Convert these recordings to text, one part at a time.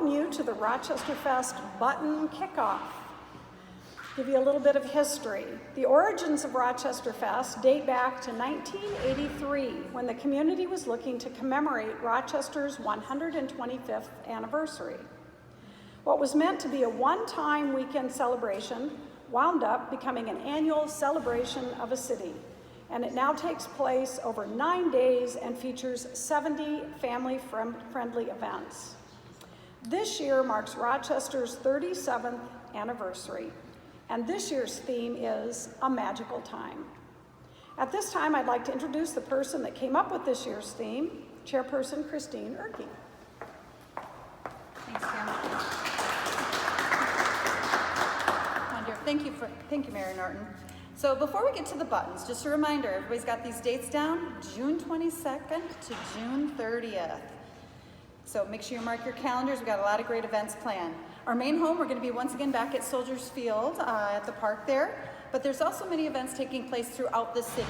welcome you to the Rochesterfest Button Kickoff. Give you a little bit of history. The origins of Rochesterfest date back to 1983, when the community was looking to commemorate Rochester's 125th anniversary. What was meant to be a one-time weekend celebration wound up becoming an annual celebration of a city, and it now takes place over 9 days and features 70 family-friendly events. This year marks Rochester's 37th anniversary, and this year's theme is A Magical Time. At this time, I'd like to introduce the person that came up with this year's theme, Chairperson Christine Erke. Thanks, Kim. Thank you, Mayor Norton. So before we get to the buttons, just a reminder, everybody's got these dates down, June 22nd to June 30th. So make sure you mark your calendars. We've got a lot of great events planned. Our main home, we're going to be once again back at Soldiers Field at the park there, but there's also many events taking place throughout the city.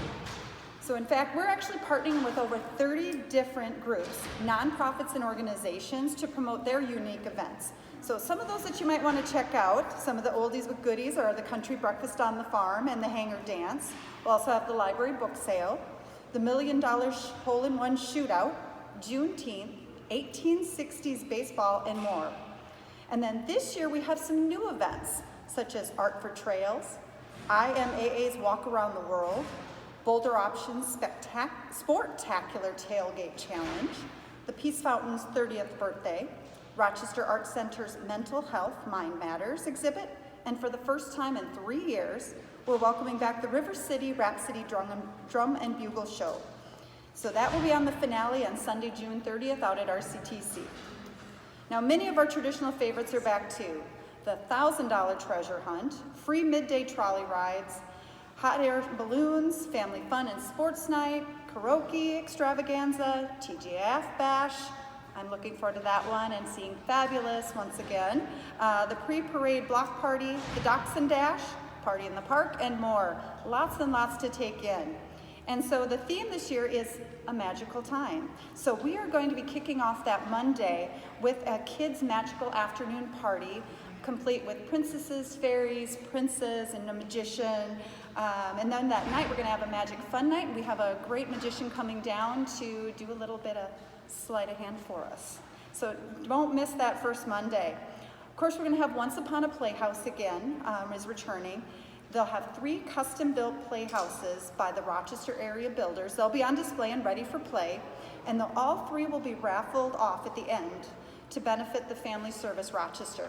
So in fact, we're actually partnering with over 30 different groups, nonprofits and organizations to promote their unique events. So some of those that you might want to check out, some of the oldies with goodies are the Country Breakfast on the Farm and the Hanger Dance. We'll also have the library book sale, the $1 Million Hole-in-One Shootout, Juneteenth, 1860s baseball, and more. And then this year we have some new events, such as Art for Trails, IMAA's Walk Around the World, Boulder Options Sportacular Tailgate Challenge, the Peace Fountain's 30th birthday, Rochester Art Center's Mental Health Mind Matters exhibit, and for the first time in 3 years, we're welcoming back the River City Rhapsody Drum and Bugle Show. So that will be on the finale on Sunday, June 30th out at RCTC. Now, many of our traditional favorites are back too. The $1,000 treasure hunt, free midday trolley rides, hot air balloons, family fun and sports night, karaoke extravaganza, TGIF bash. I'm looking forward to that one and seeing Fabulous once again. The pre-parade block party, the Dachshund Dash, party in the park, and more. Lots and lots to take in. And so the theme this year is A Magical Time. So we are going to be kicking off that Monday with a kids' magical afternoon party, complete with princesses, fairies, princes, and a magician. And then that night we're going to have a magic fun night. We have a great magician coming down to do a little bit of sleight of hand for us. So don't miss that first Monday. Of course, we're going to have Once Upon a Playhouse again, is returning. They'll have 3 custom-built playhouses by the Rochester area builders. They'll be on display and ready for play, and all 3 will be raffled off at the end to benefit the Family Service Rochester.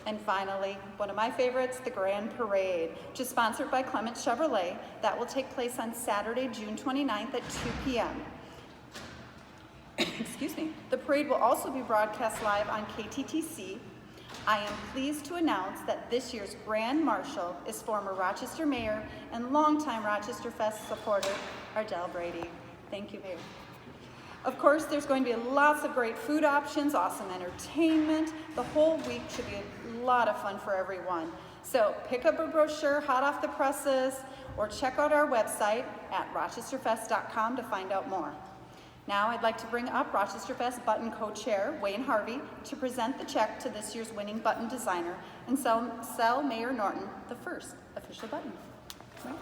And finally, one of my favorites, the Grand Parade, which is sponsored by Clement Chevrolet. That will take place on Saturday, June 29th at 2 p.m. Excuse me. The parade will also be broadcast live on KTTC. I am pleased to announce that this year's Grand Marshal is former Rochester Mayor and longtime Rochesterfest supporter, Ardell Brady. Thank you, Mayor. Of course, there's going to be lots of great food options, awesome entertainment. The whole week should be a lot of fun for everyone. So pick up a brochure hot off the presses or check out our website at rochesterfest.com to find out more. Now I'd like to bring up Rochesterfest Button Co-Chair Wayne Harvey to present the check to this year's winning button designer and sell Mayor Norton the first official button. Wayne?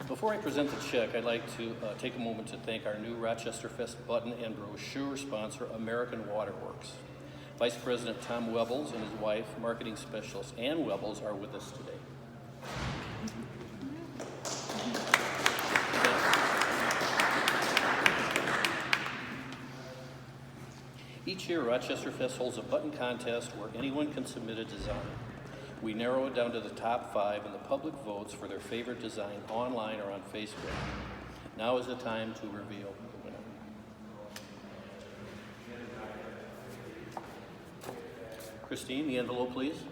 Before I present the check, I'd like to take a moment to thank our new Rochesterfest button and brochure sponsor, American Waterworks. Vice President Tom Webbles and his wife, marketing specialist Ann Webbles, are with us today. Each year, Rochesterfest holds a button contest where anyone can submit a design. We narrow it down to the top 5 and the public votes for their favorite design online or on Facebook. Now is the time to reveal the winner. Christine, the envelope, please.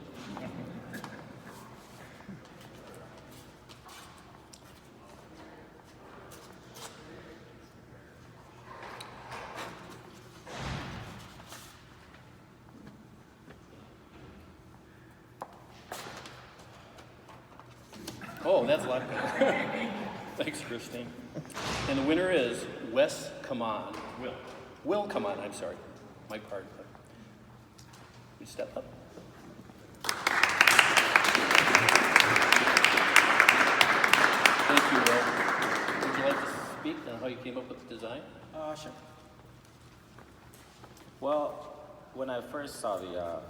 Oh, that's a lot better. Thanks, Christine. And the winner is Wes Come On. Will. Will, come on, I'm sorry. My part. You step up. Thank you, Will. Would you like to speak on how you came up with the design? Sure. Well, when I first saw the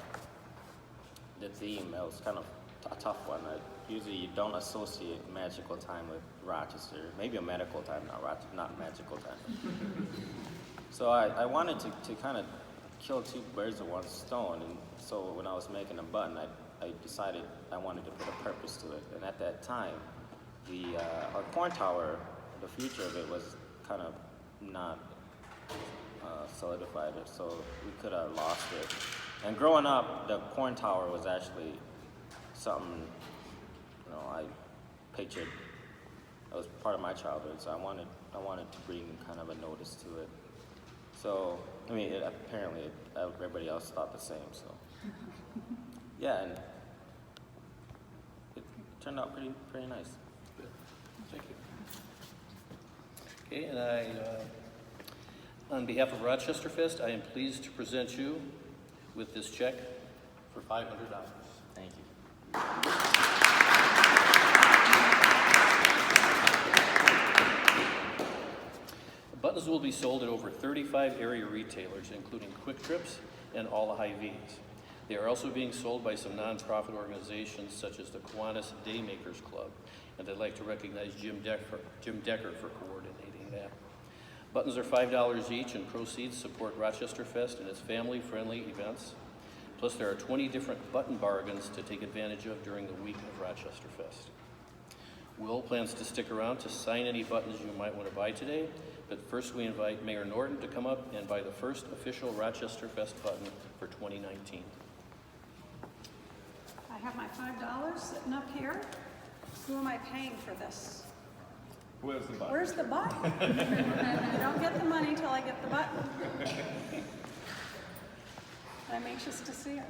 theme, it was kind of a tough one. Usually you don't associate magical time with Rochester. Maybe a medical time, not magical time. So I wanted to kind of kill two birds with one stone. And so when I was making a button, I decided I wanted to put a purpose to it. And at that time, our corn tower, the future of it was kind of not solidified, so we could have lost it. And growing up, the corn tower was actually something, I pictured. It was part of my childhood, so I wanted to bring kind of a notice to it. So, apparently everybody else thought the same, so. Yeah, and it turned out pretty nice. Good. Thank you. Okay, and on behalf of Rochesterfest, I am pleased to present you with this check for $500. Thank you. Buttons will be sold at over 35 area retailers, including Quick Trips and all the Hy-Vees. They are also being sold by some nonprofit organizations such as the Kiwanis Daymakers Club, and I'd like to recognize Jim Decker for coordinating that. Buttons are $5 each, and proceeds support Rochesterfest and its family-friendly events. Plus, there are 20 different button bargains to take advantage of during the week of Rochesterfest. Will plans to stick around to sign any buttons you might want to buy today, but first we invite Mayor Norton to come up and buy the first official Rochesterfest button for 2019. I have my $5 sitting up here. Who am I paying for this? Where's the button? Where's the button? I don't get the money till I get the button. I'm anxious to see it.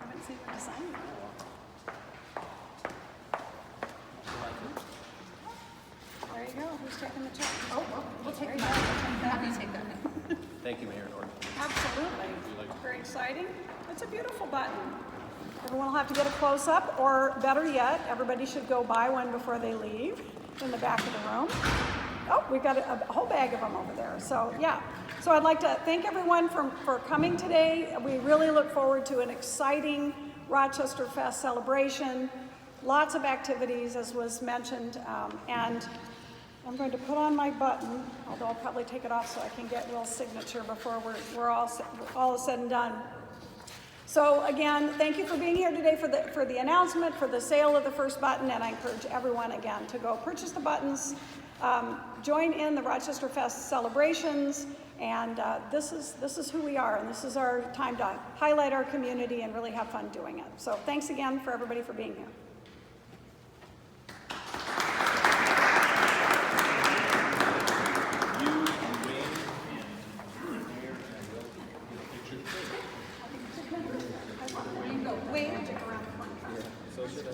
I haven't seen the design yet. There you go. Who's taking the check? Oh, we'll take that. Happy to take that. Thank you, Mayor Norton. Absolutely. Very exciting. It's a beautiful button. Everyone will have to get a close-up, or better yet, everybody should go buy one before they leave in the back of the room. Oh, we've got a whole bag of them over there. So, yeah. So I'd like to thank everyone for coming today. We really look forward to an exciting Rochesterfest celebration. Lots of activities, as was mentioned, and I'm going to put on my button, although I'll probably take it off so I can get Will's signature before we're all said and done. So again, thank you for being here today for the announcement, for the sale of the first button, and I encourage everyone again to go purchase the buttons, join in the Rochesterfest celebrations, and this is who we are, and this is our time to highlight our community and really have fun doing it. So thanks again for everybody for being here. So should I?